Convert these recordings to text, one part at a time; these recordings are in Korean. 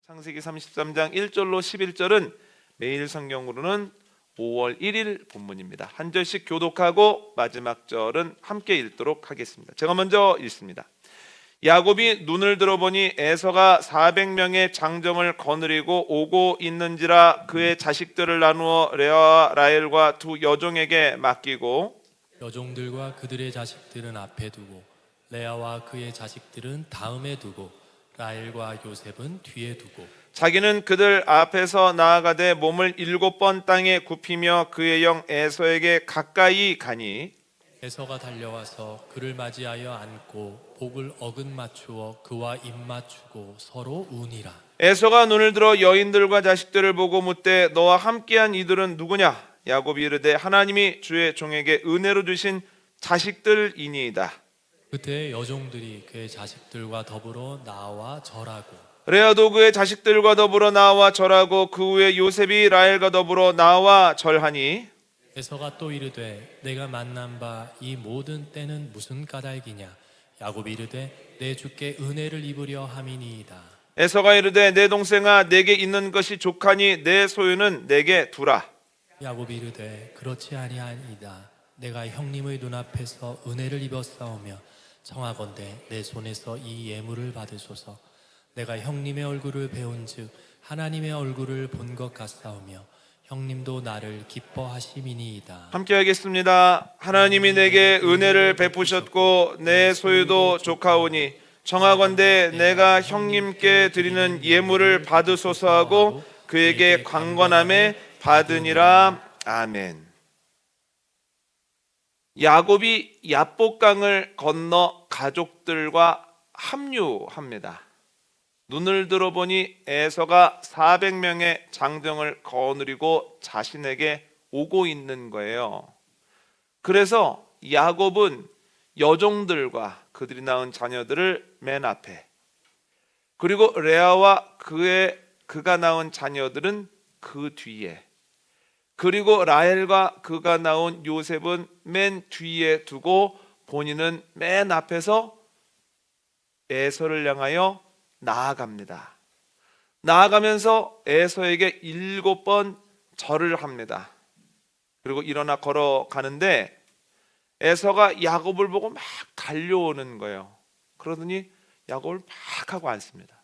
창세기 33장 1절로 11절은 매일 성경으로는 5월 1일 본문입니다. 한 절씩 교독하고 마지막 절은 함께 읽도록 하겠습니다. 제가 먼저 읽습니다. 야곱이 눈을 들어보니 에서가 400명의 장정을 거느리고 오고 있는지라 그의 자식들을 나누어 레아와 라헬과 두 여종에게 맡기고 여종들과 그들의 자식들은 앞에 두고 레아와 그의 자식들은 다음에 두고 라헬과 요셉은 뒤에 두고 자기는 그들 앞에서 나아가되 몸을 7번 땅에 굽히며 그의 영 에서에게 가까이 가니 에서가 달려와서 그를 맞이하여 안고 복을 어긋 맞추어 그와 입 맞추고 서로 우니라. 에서가 눈을 들어 여인들과 자식들을 보고 묻되 너와 함께한 이들은 누구냐? 야곱이 이르되 하나님이 주의 종에게 은혜로 주신 자식들이니이다. 그때 여종들이 그의 자식들과 더불어 나와 절하고 레아도 그의 자식들과 더불어 나와 절하고 그 후에 요셉이 라헬과 더불어 나와 절하니 에서가 또 이르되 내가 만난 바 이 모든 때는 무슨 까닭이냐. 야곱이 이르되 내 주께 은혜를 입으려 함이니이다. 에서가 이르되 내 동생아 내게 있는 것이 족하니 내 소유는 내게 두라. 야곱이 이르되 그렇지 아니하니이다. 내가 형님의 눈앞에서 은혜를 입었사오며 청하건대 내 손에서 이 예물을 받으소서. 내가 형님의 얼굴을 배운즉 하나님의 얼굴을 본 것 같사오며 형님도 나를 기뻐하심이니이다. 함께 하겠습니다. 하나님이 내게 은혜를 베푸셨고 내 소유도 족하오니 청하건대 내가 형님께 드리는 예물을 받으소서 하고 그에게 강권함에 받으니라. 아멘. 야곱이 야복강을 건너 가족들과 합류합니다. 눈을 들어보니 에서가 400명의 장정을 거느리고 자신에게 오고 있는 거예요. 그래서 야곱은 여종들과 그들이 낳은 자녀들을 맨 앞에, 그리고 레아와 그가 낳은 자녀들은 그 뒤에, 그리고 라헬과 그가 낳은 요셉은 맨 뒤에 두고 본인은 맨 앞에서 에서를 향하여 나아갑니다. 나아가면서 에서에게 7번 절을 합니다. 그리고 일어나 걸어가는데 에서가 야곱을 보고 막 달려오는 거예요. 그러더니 야곱을 막 하고 앉습니다.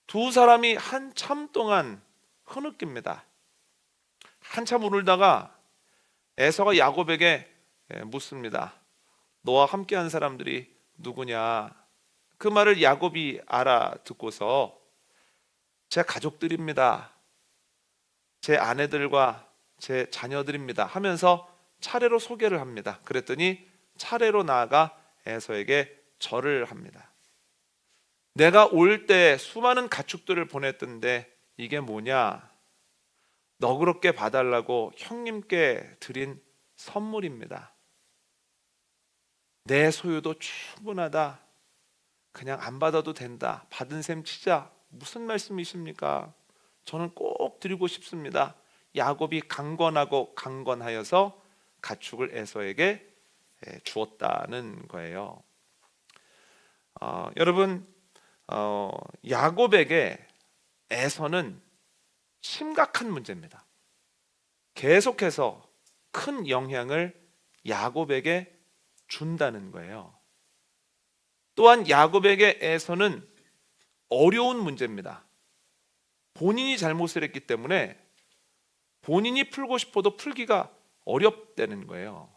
두 사람이 한참 동안 흐느낍니다. 한참 울다가 에서가 야곱에게 묻습니다. 너와 함께한 사람들이 누구냐? 그 말을 야곱이 알아듣고서 제 가족들입니다. 제 아내들과 제 자녀들입니다 하면서 차례로 소개를 합니다. 그랬더니 차례로 나아가 에서에게 절을 합니다. 내가 올 때 수많은 가축들을 보냈던데 이게 뭐냐? 너그럽게 봐달라고 형님께 드린 선물입니다. 내 소유도 충분하다. 그냥 안 받아도 된다. 받은 셈 치자. 무슨 말씀이십니까? 저는 꼭 드리고 싶습니다. 야곱이 강권하여서 가축을 에서에게 주었다는 거예요. 여러분, 야곱에게 에서는 심각한 문제입니다. 계속해서 큰 영향을 야곱에게 준다는 거예요. 또한 야곱에게 에서는 어려운 문제입니다. 본인이 잘못을 했기 때문에 본인이 풀고 싶어도 풀기가 어렵다는 거예요.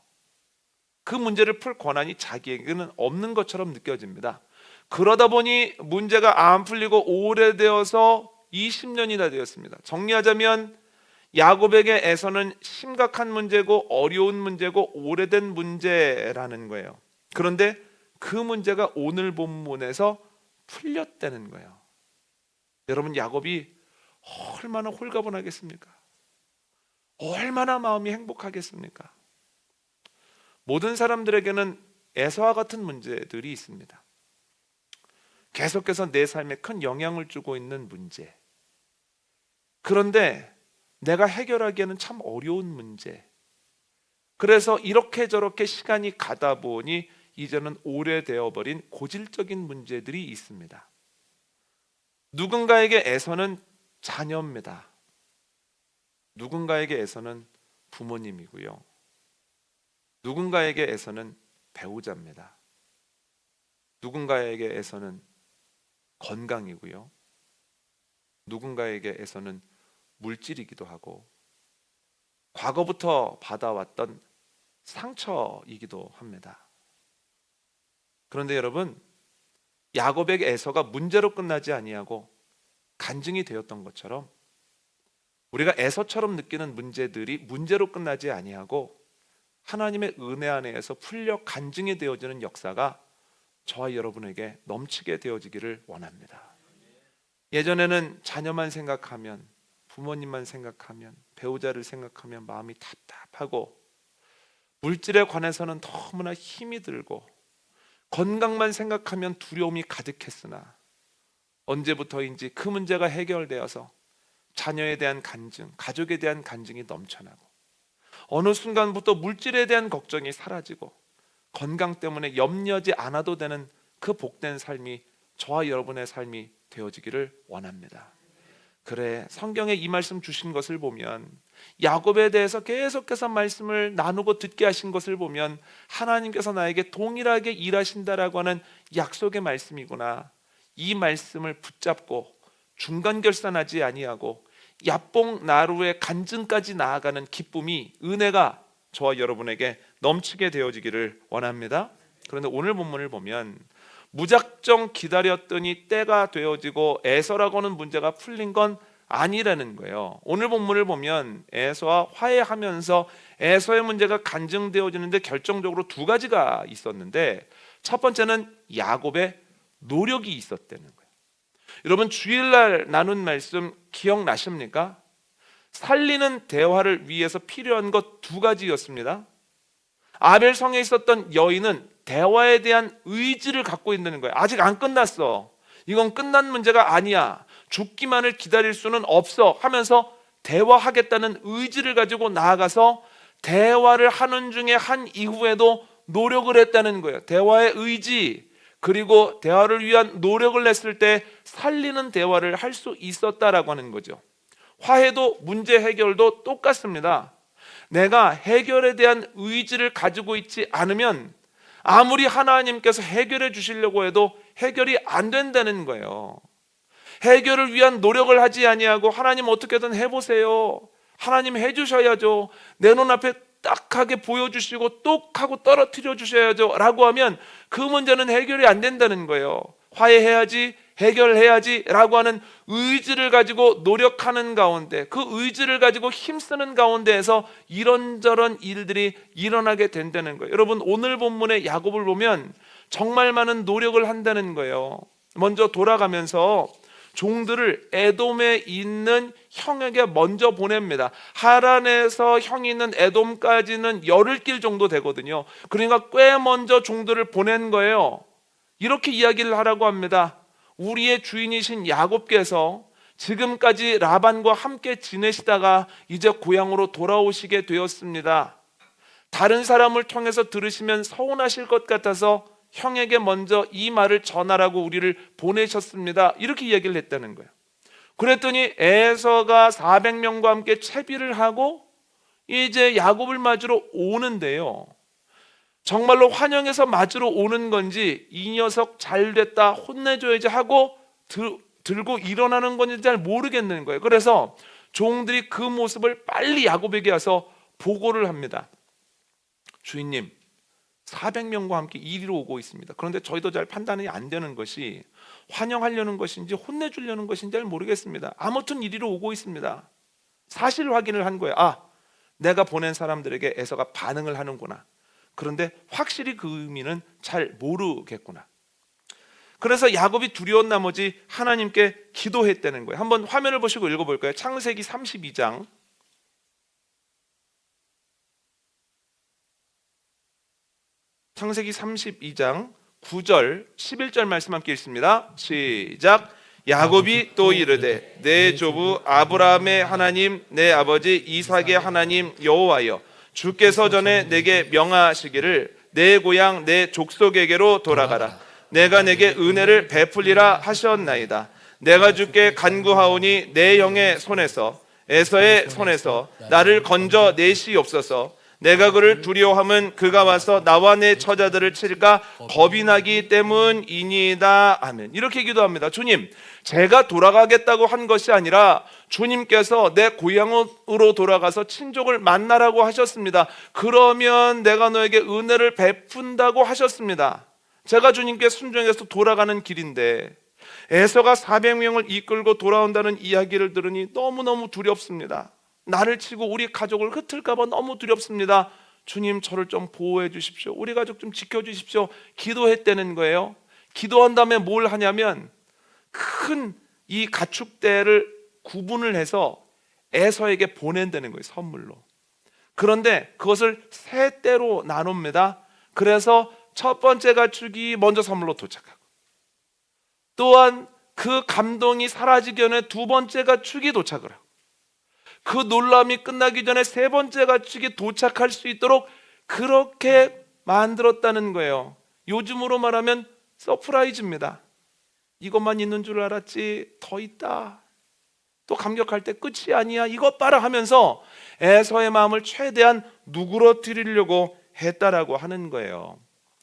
그 문제를 풀 권한이 자기에게는 없는 것처럼 느껴집니다. 그러다 보니 문제가 안 풀리고 오래되어서 20년이나 되었습니다. 정리하자면 야곱에게 에서는 심각한 문제고 어려운 문제고 오래된 문제라는 거예요. 그런데 그 문제가 오늘 본문에서 풀렸다는 거예요. 여러분, 야곱이 얼마나 홀가분하겠습니까? 얼마나 마음이 행복하겠습니까? 모든 사람들에게는 에서와 같은 문제들이 있습니다. 계속해서 내 삶에 큰 영향을 주고 있는 문제. 그런데 내가 해결하기에는 참 어려운 문제. 그래서 이렇게 저렇게 시간이 가다 보니 이제는 오래되어 버린 고질적인 문제들이 있습니다. 누군가에게 에서는 자녀입니다. 누군가에게 에서는 부모님이고요. 누군가에게 에서는 배우자입니다. 누군가에게 에서는 건강이고요. 누군가에게 에서는 물질이기도 하고 과거부터 받아왔던 상처이기도 합니다. 그런데 여러분, 야곱에게 에서가 문제로 끝나지 아니하고 간증이 되었던 것처럼 우리가 에서처럼 느끼는 문제들이 문제로 끝나지 아니하고 하나님의 은혜 안에서 풀려 간증이 되어지는 역사가 저와 여러분에게 넘치게 되어지기를 원합니다. 예전에는 자녀만 생각하면, 부모님만 생각하면, 배우자를 생각하면 마음이 답답하고 물질에 관해서는 너무나 힘이 들고 건강만 생각하면 두려움이 가득했으나 언제부터인지 그 문제가 해결되어서 자녀에 대한 간증, 가족에 대한 간증이 넘쳐나고 어느 순간부터 물질에 대한 걱정이 사라지고 건강 때문에 염려하지 않아도 되는 그 복된 삶이 저와 여러분의 삶이 되어지기를 원합니다. 그래, 성경에 이 말씀 주신 것을 보면, 야곱에 대해서 계속해서 말씀을 나누고 듣게 하신 것을 보면 하나님께서 나에게 동일하게 일하신다라고 하는 약속의 말씀이구나. 이 말씀을 붙잡고 중간 결산하지 아니하고 야뽕 나루의 간증까지 나아가는 기쁨이, 은혜가 저와 여러분에게 넘치게 되어지기를 원합니다. 그런데 오늘 본문을 보면 무작정 기다렸더니 때가 되어지고 에서라고 하는 문제가 풀린 건 아니라는 거예요. 오늘 본문을 보면 에서와 화해하면서 에서의 문제가 간증되어지는데 결정적으로 두 가지가 있었는데, 첫 번째는 야곱의 노력이 있었다는 거예요. 여러분, 주일날 나눈 말씀 기억나십니까? 살리는 대화를 위해서 필요한 것 두 가지였습니다. 아벨성에 있었던 여인은 대화에 대한 의지를 갖고 있는 거예요. 아직 안 끝났어. 이건 끝난 문제가 아니야. 죽기만을 기다릴 수는 없어 하면서 대화하겠다는 의지를 가지고 나아가서 대화를 하는 중에 한 이후에도 노력을 했다는 거예요. 대화의 의지, 그리고 대화를 위한 노력을 냈을 때 살리는 대화를 할 수 있었다라고 하는 거죠. 화해도 문제 해결도 똑같습니다. 내가 해결에 대한 의지를 가지고 있지 않으면 아무리 하나님께서 해결해 주시려고 해도 해결이 안 된다는 거예요. 해결을 위한 노력을 하지 아니하고 하나님 어떻게든 해보세요, 하나님 해주셔야죠, 내 눈앞에 딱하게 보여주시고 똑하고 떨어뜨려 주셔야죠 라고 하면 그 문제는 해결이 안 된다는 거예요. 화해해야지, 해결해야지 라고 하는 의지를 가지고 노력하는 가운데, 그 의지를 가지고 힘쓰는 가운데에서 이런저런 일들이 일어나게 된다는 거예요. 여러분, 오늘 본문의 야곱을 보면 정말 많은 노력을 한다는 거예요. 먼저 돌아가면서 종들을 에돔에 있는 형에게 먼저 보냅니다. 하란에서 형이 있는 에돔까지는 열흘 길 정도 되거든요. 그러니까 꽤 먼저 종들을 보낸 거예요. 이렇게 이야기를 하라고 합니다. 우리의 주인이신 야곱께서 지금까지 라반과 함께 지내시다가 이제 고향으로 돌아오시게 되었습니다. 다른 사람을 통해서 들으시면 서운하실 것 같아서 형에게 먼저 이 말을 전하라고 우리를 보내셨습니다. 이렇게 이야기를 했다는 거예요. 그랬더니 에서가 400명과 함께 채비를 하고 이제 야곱을 맞으러 오는데요, 정말로 환영해서 맞으러 오는 건지 이 녀석 잘됐다 혼내줘야지 하고 들고 일어나는 건지 잘 모르겠는 거예요. 그래서 종들이 그 모습을 빨리 야곱에게 와서 보고를 합니다. 주인님, 400명과 함께 이리로 오고 있습니다. 그런데 저희도 잘 판단이 안 되는 것이 환영하려는 것인지 혼내주려는 것인지 잘 모르겠습니다. 아무튼 이리로 오고 있습니다. 사실 확인을 한 거예요. 아, 내가 보낸 사람들에게 에서가 반응을 하는구나. 그런데 확실히 그 의미는 잘 모르겠구나. 그래서 야곱이 두려운 나머지 하나님께 기도했다는 거예요. 한번 화면을 보시고 읽어볼까요? 창세기 32장 창세기 32장 9절 11절 말씀 함께 읽습니다. 시작. 야곱이 또 이르되 내 조부 아브라함의 하나님 내 아버지 이삭의 하나님 여호와여, 주께서 전에 내게 명하시기를 내 고향 내 족속에게로 돌아가라. 내가 내게 은혜를 베풀리라 하셨나이다. 내가 주께 간구하오니 내 영의 손에서 에서의 손에서 나를 건져 내시옵소서. 내가 그를 두려워함은 그가 와서 나와 내 처자들을 칠까 겁이 나기 때문이니이다. 아멘. 이렇게 기도합니다. 주님, 제가 돌아가겠다고 한 것이 아니라 주님께서 내 고향으로 돌아가서 친족을 만나라고 하셨습니다. 그러면 내가 너에게 은혜를 베푼다고 하셨습니다. 제가 주님께 순종해서 돌아가는 길인데 에서가 400명을 이끌고 돌아온다는 이야기를 들으니 너무너무 두렵습니다. 나를 치고 우리 가족을 흩을까 봐 너무 두렵습니다. 주님, 저를 좀 보호해 주십시오. 우리 가족 좀 지켜주십시오. 기도했다는 거예요. 기도한 다음에 뭘 하냐면 큰 이 가축대를 구분을 해서 에서에게 보낸다는 거예요. 선물로. 그런데 그것을 세 대로 나눕니다. 그래서 첫 번째 가축이 먼저 선물로 도착하고, 또한 그 감동이 사라지기 전에 두 번째 가축이 도착을 하고, 그 놀람이 끝나기 전에 세 번째 가축이 도착할 수 있도록 그렇게 만들었다는 거예요. 요즘으로 말하면 서프라이즈입니다. 이것만 있는 줄 알았지 더 있다. 또 감격할 때 끝이 아니야. 이것 봐라 하면서 에서의 마음을 최대한 누그러뜨리려고 했다라고 하는 거예요.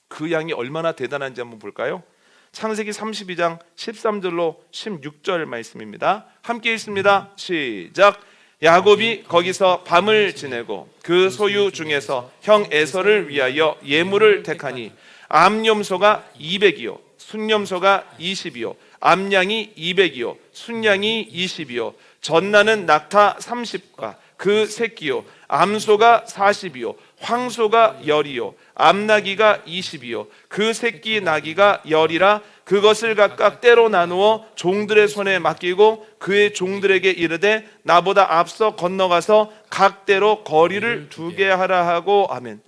그 양이 얼마나 대단한지 한번 볼까요? 창세기 32장 13절로 16절 말씀입니다. 함께 읽습니다. 시작. 야곱이 거기서 밤을 지내고 그 소유 중에서 형 에서를 위하여 예물을 택하니 암염소가 200이요 순염소가 20이요 암양이 200이요 순양이 20이요 전나는 낙타 30과 그 새끼요 암소가 40이요 황소가 10이요 암나기가 20이요 그 새끼 나기가 10이라 그것을 각각 때로 나누어 종들의 손에 맡기고 그의 종들에게 이르되 나보다 앞서 건너가서 각대로 거리를 두게 하라 하고. 아멘.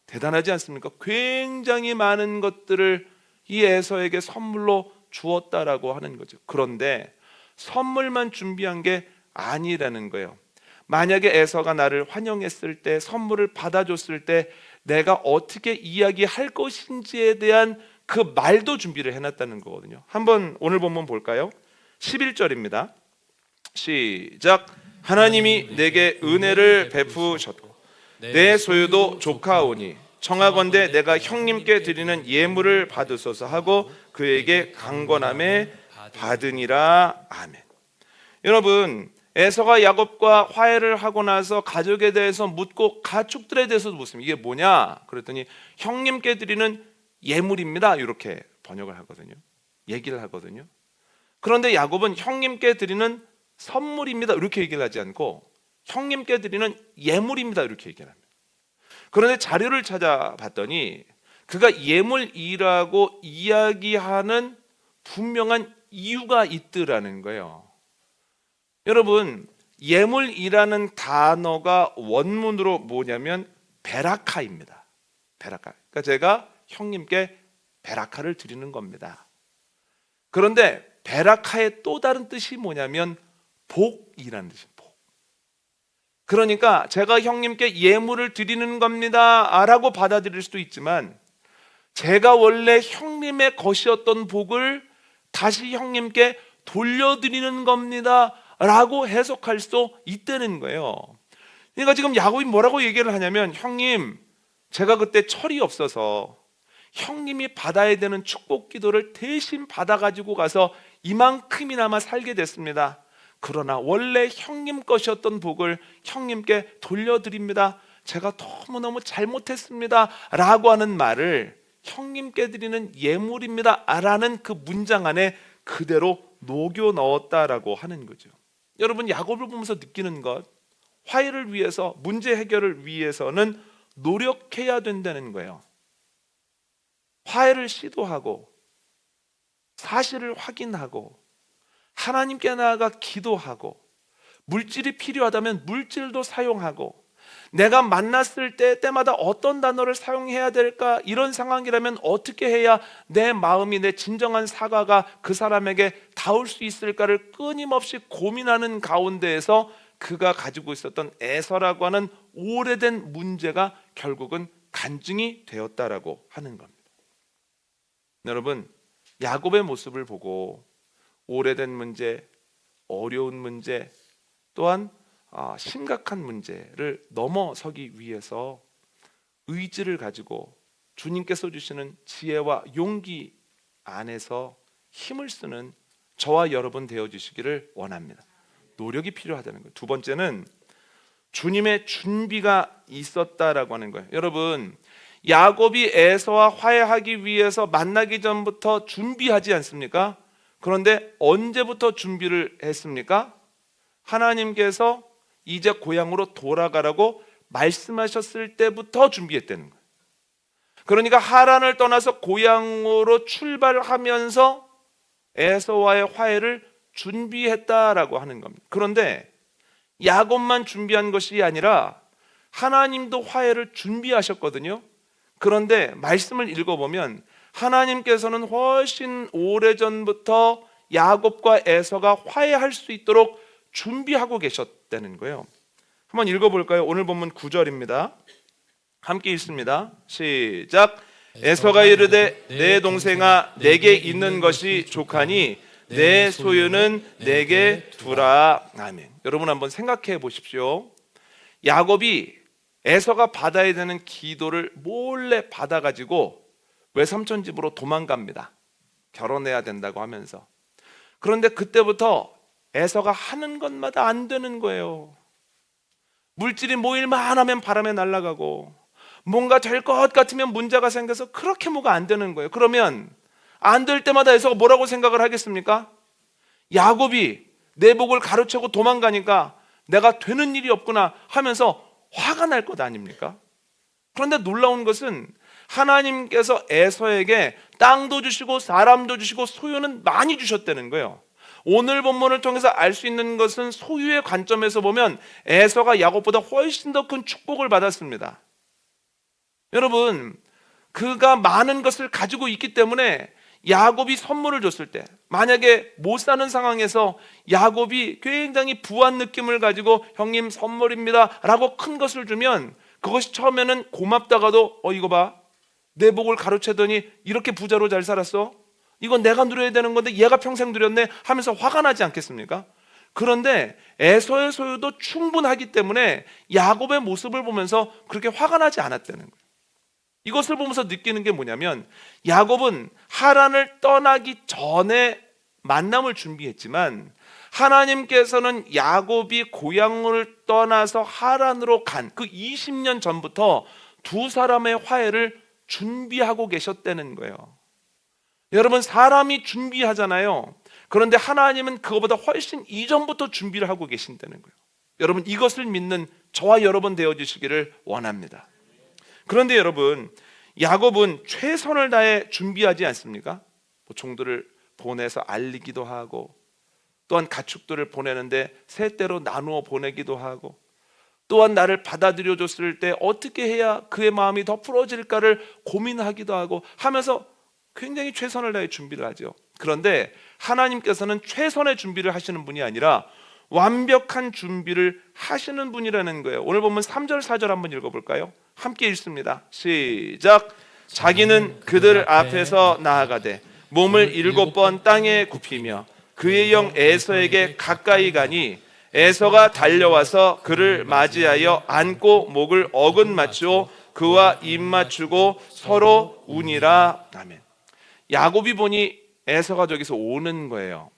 대단하지 않습니까? 굉장히 많은 것들을 이 에서에게 선물로 주었다라고 하는 거죠. 그런데 선물만 준비한 게 아니라는 거예요. 만약에 에서가 나를 환영했을 때, 선물을 받아줬을 때 내가 어떻게 이야기할 것인지에 대한 그 말도 준비를 해놨다는 거거든요. 한번 오늘 본문 볼까요? 11절입니다. 시작. 하나님이 내게 은혜를 베푸셨고 내 소유도 조카오니 청하건대 내가 형님께 드리는 예물을 받으소서 하고 그에게 강권함에 받으니라. 아멘. 여러분, 에서가 야곱과 화해를 하고 나서 가족에 대해서 묻고 가축들에 대해서도 묻습니다. 이게 뭐냐? 그랬더니 형님께 드리는 예물입니다. 이렇게 번역을 하거든요. 얘기를 하거든요. 그런데 야곱은 형님께 드리는 선물입니다. 이렇게 얘기를 하지 않고 형님께 드리는 예물입니다. 이렇게 얘기를 합니다. 그런데 자료를 찾아봤더니 그가 예물이라고 이야기하는 분명한 이유가 있더라는 거예요. 여러분, 예물이라는 단어가 원문으로 뭐냐면 베라카입니다. 베라카. 그러니까 제가 형님께 베라카를 드리는 겁니다. 그런데 베라카의 또 다른 뜻이 뭐냐면 복이라는 뜻이에요. 복. 그러니까 제가 형님께 예물을 드리는 겁니다 라고 받아들일 수도 있지만, 제가 원래 형님의 것이었던 복을 다시 형님께 돌려드리는 겁니다 라고 해석할 수 있다는 거예요. 그러니까 지금 야곱이 뭐라고 얘기를 하냐면, 형님, 제가 그때 철이 없어서 형님이 받아야 되는 축복 기도를 대신 받아가지고 가서 이만큼이나마 살게 됐습니다. 그러나 원래 형님 것이었던 복을 형님께 돌려드립니다. 제가 너무너무 잘못했습니다 라고 하는 말을 형님께 드리는 예물입니다 라는 그 문장 안에 그대로 녹여 넣었다라고 하는 거죠. 여러분, 야곱을 보면서 느끼는 것, 화해를 위해서, 문제 해결을 위해서는 노력해야 된다는 거예요. 화해를 시도하고 사실을 확인하고 하나님께 나아가 기도하고 물질이 필요하다면 물질도 사용하고, 내가 만났을 때마다 어떤 단어를 사용해야 될까, 이런 상황이라면 어떻게 해야 내 마음이, 내 진정한 사과가 그 사람에게 닿을 수 있을까를 끊임없이 고민하는 가운데에서 그가 가지고 있었던 에서라고 하는 오래된 문제가 결국은 간증이 되었다라고 하는 겁니다. 여러분, 야곱의 모습을 보고 오래된 문제, 어려운 문제, 또한 심각한 문제를 넘어서기 위해서 의지를 가지고 주님께서 주시는 지혜와 용기 안에서 힘을 쓰는 저와 여러분 되어주시기를 원합니다. 노력이 필요하다는 거예요. 두 번째는 주님의 준비가 있었다라고 하는 거예요. 여러분, 야곱이 에서와 화해하기 위해서 만나기 전부터 준비하지 않습니까? 그런데 언제부터 준비를 했습니까? 하나님께서 이제 고향으로 돌아가라고 말씀하셨을 때부터 준비했다는 거예요. 그러니까 하란을 떠나서 고향으로 출발하면서 에서와의 화해를 준비했다라고 하는 겁니다. 그런데 야곱만 준비한 것이 아니라 하나님도 화해를 준비하셨거든요. 그런데 말씀을 읽어보면 하나님께서는 훨씬 오래전부터 야곱과 에서가 화해할 수 있도록 준비하고 계셨다는 거예요. 한번 읽어볼까요? 오늘 본문 9절입니다. 함께 읽습니다. 시작. 에서가 이르되 내 동생아 내게 있는 것이 족하니 내 소유는 내게 두라. 아멘. 여러분 한번 생각해 보십시오. 야곱이 에서가 받아야 되는 기도를 몰래 받아가지고 외삼촌 집으로 도망갑니다. 결혼해야 된다고 하면서. 그런데 그때부터 에서가 하는 것마다 안 되는 거예요. 물질이 모일만 하면 바람에 날아가고 뭔가 될 것 같으면 문제가 생겨서 그렇게 뭐가 안 되는 거예요. 그러면 안 될 때마다 에서가 뭐라고 생각을 하겠습니까? 야곱이 내 복을 가로채고 도망가니까 내가 되는 일이 없구나 하면서 화가 날 것 아닙니까? 그런데 놀라운 것은 하나님께서 에서에게 땅도 주시고 사람도 주시고 소유는 많이 주셨다는 거예요. 오늘 본문을 통해서 알 수 있는 것은 소유의 관점에서 보면 에서가 야곱보다 훨씬 더 큰 축복을 받았습니다. 여러분, 그가 많은 것을 가지고 있기 때문에 야곱이 선물을 줬을 때, 만약에 못 사는 상황에서 야곱이 굉장히 부한 느낌을 가지고 형님 선물입니다 라고 큰 것을 주면 그것이 처음에는 고맙다가도 이거 봐, 내 복을 가로채더니 이렇게 부자로 잘 살았어? 이건 내가 누려야 되는 건데 얘가 평생 누렸네 하면서 화가 나지 않겠습니까? 그런데 에서의 소유도 충분하기 때문에 야곱의 모습을 보면서 그렇게 화가 나지 않았다는 거예요. 이것을 보면서 느끼는 게 뭐냐면 야곱은 하란을 떠나기 전에 만남을 준비했지만 하나님께서는 야곱이 고향을 떠나서 하란으로 간 그 20년 전부터 두 사람의 화해를 준비하고 계셨다는 거예요. 여러분, 사람이 준비하잖아요. 그런데 하나님은 그거보다 훨씬 이전부터 준비를 하고 계신다는 거예요. 여러분, 이것을 믿는 저와 여러분 되어주시기를 원합니다. 그런데 여러분, 야곱은 최선을 다해 준비하지 않습니까? 종들을 보내서 알리기도 하고, 또한 가축들을 보내는데 세 대로 나누어 보내기도 하고, 또한 나를 받아들여 줬을 때 어떻게 해야 그의 마음이 더 풀어질까를 고민하기도 하고 하면서 굉장히 최선을 다해 준비를 하죠. 그런데 하나님께서는 최선의 준비를 하시는 분이 아니라 완벽한 준비를 하시는 분이라는 거예요. 오늘 보면 3절 4절 한번 읽어볼까요? 함께 읽습니다. 시작. 자기는 그들 앞에서 나아가되 몸을 7번 땅에 굽히며 그의 영 에서에게 가까이 가니 에서가 달려와서 그를 맞이하여 안고 목을 어긋맞추어 그와 입 맞추고 서로 우니라. 아멘. 야곱이 보니 에서가 저기서 오는 거예요.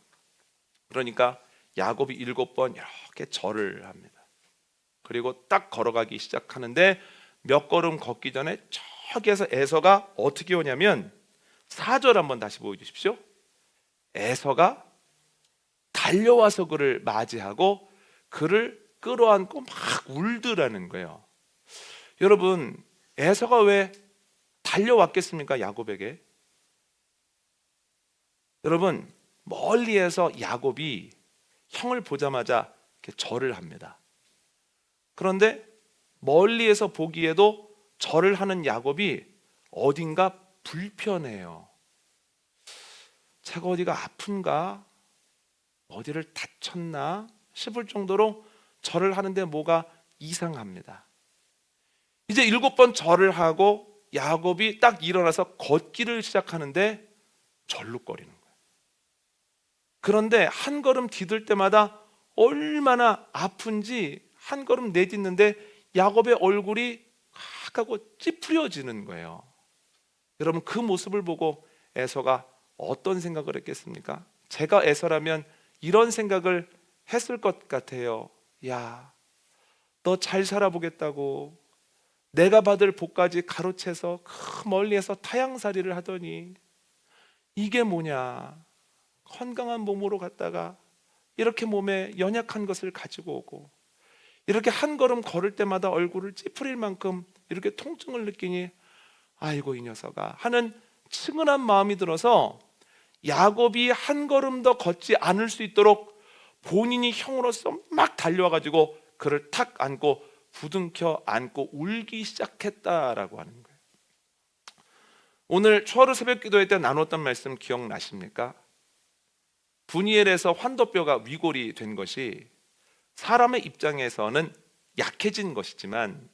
그러니까 야곱이 7번 이렇게 절을 합니다. 그리고 딱 걸어가기 시작하는데 몇 걸음 걷기 전에 저기에서 에서가 어떻게 오냐면 4절 한번 다시 보여주십시오. 에서가 달려와서 그를 맞이하고 그를 끌어안고 막 울더라는 거예요. 여러분, 에서가 왜 달려왔겠습니까? 야곱에게. 여러분, 멀리에서 야곱이 형을 보자마자 이렇게 절을 합니다. 그런데 멀리에서 보기에도 절을 하는 야곱이 어딘가 불편해요. 제가 어디가 아픈가? 어디를 다쳤나 싶을 정도로 절을 하는데 뭐가 이상합니다. 이제 7번 절을 하고 야곱이 딱 일어나서 걷기를 시작하는데 절룩거리는 거예요. 그런데 한 걸음 디딜 때마다 얼마나 아픈지 한 걸음 내딛는데 야곱의 얼굴이 하고 찌푸려지는 거예요. 여러분, 그 모습을 보고 에서가 어떤 생각을 했겠습니까? 제가 에서라면 이런 생각을 했을 것 같아요. 야, 너 잘 살아보겠다고 내가 받을 복까지 가로채서 그 멀리에서 타향살이를 하더니 이게 뭐냐, 건강한 몸으로 갔다가 이렇게 몸에 연약한 것을 가지고 오고 이렇게 한 걸음 걸을 때마다 얼굴을 찌푸릴 만큼 이렇게 통증을 느끼니 아이고 이 녀석아 하는 측은한 마음이 들어서 야곱이 한 걸음 더 걷지 않을 수 있도록 본인이 형으로서 막 달려와가지고 그를 탁 안고 부둥켜 안고 울기 시작했다라고 하는 거예요. 오늘 초하루 새벽 기도회 때 나눴던 말씀 기억나십니까? 분이엘에서 환도뼈가 위골이 된 것이 사람의 입장에서는 약해진 것이지만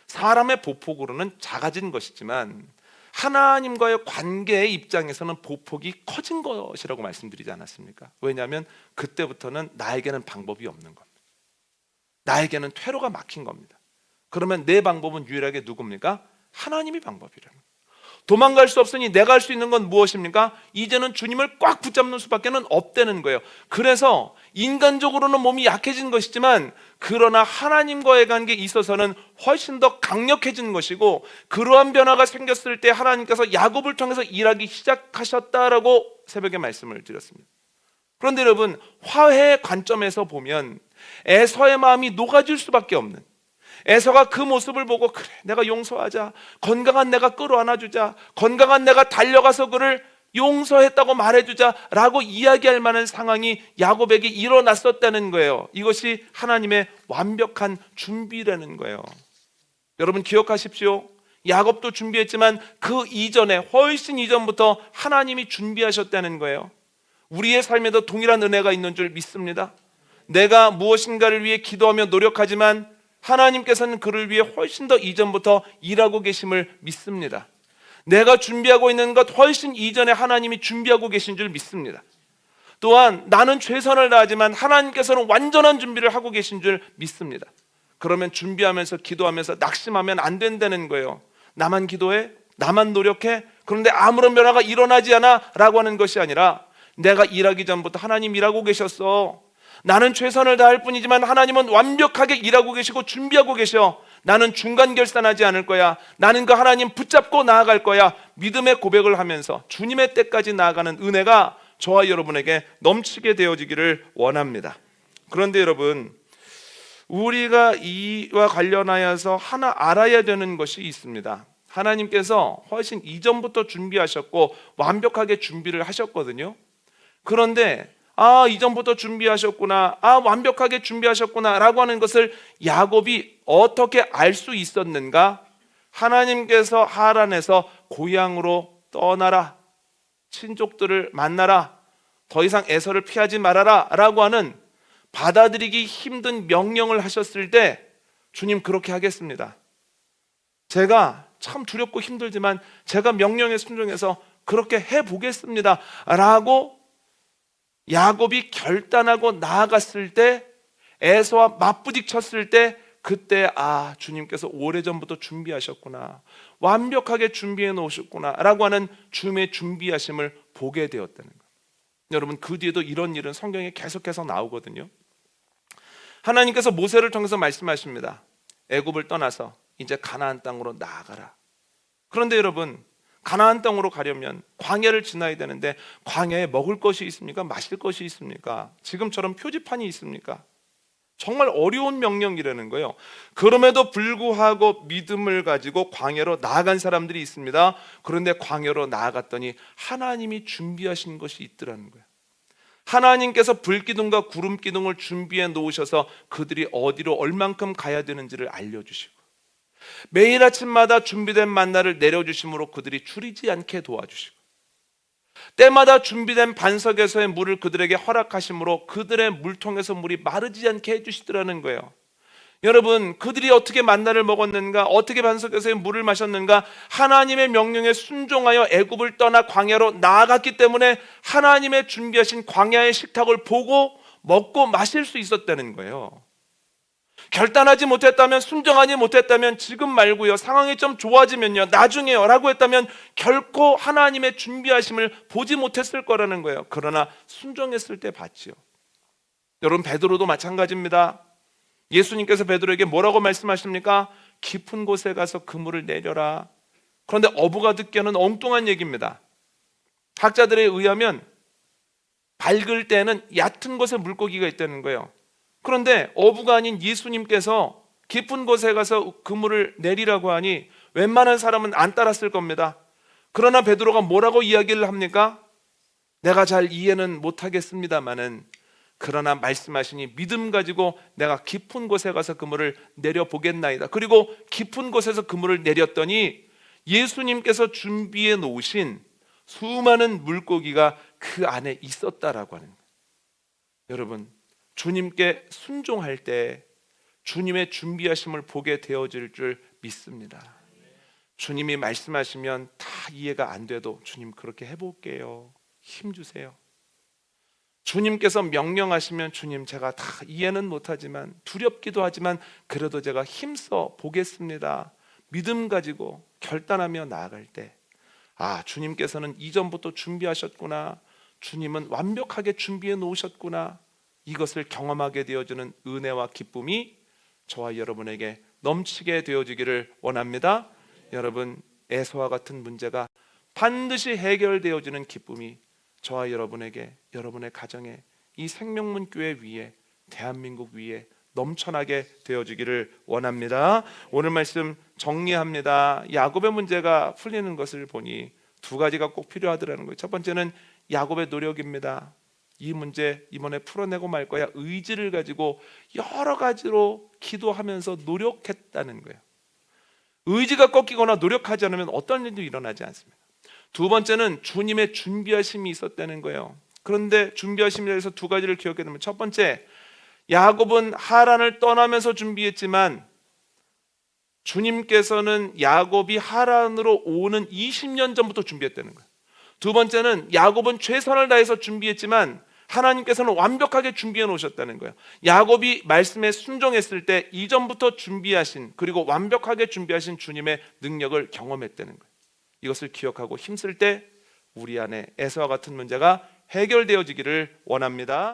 사람의 보폭으로는 작아진 것이지만 하나님과의 관계의 입장에서는 보폭이 커진 것이라고 말씀드리지 않았습니까? 왜냐하면 그때부터는 나에게는 방법이 없는 겁니다. 나에게는 퇴로가 막힌 겁니다. 그러면 내 방법은 유일하게 누굽니까? 하나님이 방법이라는 거예요. 도망갈 수 없으니 내가 할 수 있는 건 무엇입니까? 이제는 주님을 꽉 붙잡는 수밖에 없다는 거예요. 그래서 인간적으로는 몸이 약해진 것이지만 그러나 하나님과의 관계에 있어서는 훨씬 더 강력해진 것이고 그러한 변화가 생겼을 때 하나님께서 야곱을 통해서 일하기 시작하셨다라고 새벽에 말씀을 드렸습니다. 그런데 여러분, 화해의 관점에서 보면 에서의 마음이 녹아질 수밖에 없는, 에서가 그 모습을 보고 그래 내가 용서하자, 건강한 내가 끌어안아주자, 건강한 내가 달려가서 그를 용서했다고 말해주자 라고 이야기할 만한 상황이 야곱에게 일어났었다는 거예요. 이것이 하나님의 완벽한 준비라는 거예요. 여러분 기억하십시오. 야곱도 준비했지만 그 이전에 훨씬 이전부터 하나님이 준비하셨다는 거예요. 우리의 삶에도 동일한 은혜가 있는 줄 믿습니다. 내가 무엇인가를 위해 기도하며 노력하지만 하나님께서는 그를 위해 훨씬 더 이전부터 일하고 계심을 믿습니다. 내가 준비하고 있는 것 훨씬 이전에 하나님이 준비하고 계신 줄 믿습니다. 또한 나는 최선을 다하지만 하나님께서는 완전한 준비를 하고 계신 줄 믿습니다. 그러면 준비하면서 기도하면서 낙심하면 안 된다는 거예요. 나만 기도해? 나만 노력해? 그런데 아무런 변화가 일어나지 않아? 라고 하는 것이 아니라 내가 일하기 전부터 하나님 일하고 계셨어. 나는 최선을 다할 뿐이지만 하나님은 완벽하게 일하고 계시고 준비하고 계셔. 나는 중간 결산하지 않을 거야. 나는 그 하나님 붙잡고 나아갈 거야. 믿음의 고백을 하면서 주님의 때까지 나아가는 은혜가 저와 여러분에게 넘치게 되어지기를 원합니다. 그런데 여러분, 우리가 이와 관련하여서 하나 알아야 되는 것이 있습니다. 하나님께서 훨씬 이전부터 준비하셨고 완벽하게 준비를 하셨거든요. 그런데 이전부터 준비하셨구나, 완벽하게 준비하셨구나 라고 하는 것을 야곱이 어떻게 알 수 있었는가? 하나님께서 하란에서 고향으로 떠나라, 친족들을 만나라, 더 이상 에서를 피하지 말아라 라고 하는 받아들이기 힘든 명령을 하셨을 때 주님 그렇게 하겠습니다. 제가 참 두렵고 힘들지만 제가 명령에 순종해서 그렇게 해보겠습니다 라고 야곱이 결단하고 나아갔을 때, 에서와 맞부딪혔을 때 그때 주님께서 오래전부터 준비하셨구나, 완벽하게 준비해 놓으셨구나 라고 하는 주님의 준비하심을 보게 되었다는 거예요. 여러분, 그 뒤에도 이런 일은 성경에 계속해서 나오거든요. 하나님께서 모세를 통해서 말씀하십니다. 애굽을 떠나서 이제 가나안 땅으로 나아가라. 그런데 여러분, 가나안 땅으로 가려면 광야를 지나야 되는데 광야에 먹을 것이 있습니까? 마실 것이 있습니까? 지금처럼 표지판이 있습니까? 정말 어려운 명령이라는 거예요. 그럼에도 불구하고 믿음을 가지고 광야로 나아간 사람들이 있습니다. 그런데 광야로 나아갔더니 하나님이 준비하신 것이 있더라는 거예요. 하나님께서 불기둥과 구름기둥을 준비해 놓으셔서 그들이 어디로 얼만큼 가야 되는지를 알려주시고 매일 아침마다 준비된 만나를 내려주심으로 그들이 추리지 않게 도와주시고 때마다 준비된 반석에서의 물을 그들에게 허락하심으로 그들의 물통에서 물이 마르지 않게 해주시더라는 거예요. 여러분, 그들이 어떻게 만나를 먹었는가, 어떻게 반석에서의 물을 마셨는가? 하나님의 명령에 순종하여 애굽을 떠나 광야로 나아갔기 때문에 하나님의 준비하신 광야의 식탁을 보고 먹고 마실 수 있었다는 거예요. 결단하지 못했다면, 순종하지 못했다면, 지금 말고요, 상황이 좀 좋아지면요, 나중에요 라고 했다면 결코 하나님의 준비하심을 보지 못했을 거라는 거예요. 그러나 순종했을 때 봤지요. 여러분, 베드로도 마찬가지입니다. 예수님께서 베드로에게 뭐라고 말씀하십니까? 깊은 곳에 가서 그물을 내려라. 그런데 어부가 듣기에는 엉뚱한 얘기입니다. 학자들에 의하면 밝을 때는 얕은 곳에 물고기가 있다는 거예요. 그런데 어부가 아닌 예수님께서 깊은 곳에 가서 그물을 내리라고 하니 웬만한 사람은 안 따랐을 겁니다. 그러나 베드로가 뭐라고 이야기를 합니까? 내가 잘 이해는 못하겠습니다마는 그러나 말씀하시니 믿음 가지고 내가 깊은 곳에 가서 그물을 내려보겠나이다. 그리고 깊은 곳에서 그물을 내렸더니 예수님께서 준비해 놓으신 수많은 물고기가 그 안에 있었다라고 하는 거예요. 여러분, 주님께 순종할 때 주님의 준비하심을 보게 되어질 줄 믿습니다. 주님이 말씀하시면 다 이해가 안 돼도 주님 그렇게 해볼게요. 힘주세요. 주님께서 명령하시면 주님 제가 다 이해는 못하지만 두렵기도 하지만 그래도 제가 힘써 보겠습니다. 믿음 가지고 결단하며 나아갈 때 주님께서는 이전부터 준비하셨구나. 주님은 완벽하게 준비해 놓으셨구나. 이것을 경험하게 되어주는 은혜와 기쁨이 저와 여러분에게 넘치게 되어지기를 원합니다. 여러분, 에서와 같은 문제가 반드시 해결되어지는 기쁨이 저와 여러분에게, 여러분의 가정에, 이 생명문 교회 위에, 대한민국 위에 넘쳐나게 되어지기를 원합니다. 오늘 말씀 정리합니다. 야곱의 문제가 풀리는 것을 보니 두 가지가 꼭 필요하더라는 거예요. 첫 번째는 야곱의 노력입니다. 이 문제 이번에 풀어내고 말 거야. 의지를 가지고 여러 가지로 기도하면서 노력했다는 거예요. 의지가 꺾이거나 노력하지 않으면 어떤 일도 일어나지 않습니다. 두 번째는 주님의 준비하심이 있었다는 거예요. 그런데 준비하심에 대해서 두 가지를 기억해야 됩니다. 첫 번째, 야곱은 하란을 떠나면서 준비했지만 주님께서는 야곱이 하란으로 오는 20년 전부터 준비했다는 거예요. 두 번째는 야곱은 최선을 다해서 준비했지만 하나님께서는 완벽하게 준비해 놓으셨다는 거예요. 야곱이 말씀에 순종했을 때 이전부터 준비하신, 그리고 완벽하게 준비하신 주님의 능력을 경험했다는 거예요. 이것을 기억하고 힘쓸 때 우리 안에 에서와 같은 문제가 해결되어지기를 원합니다.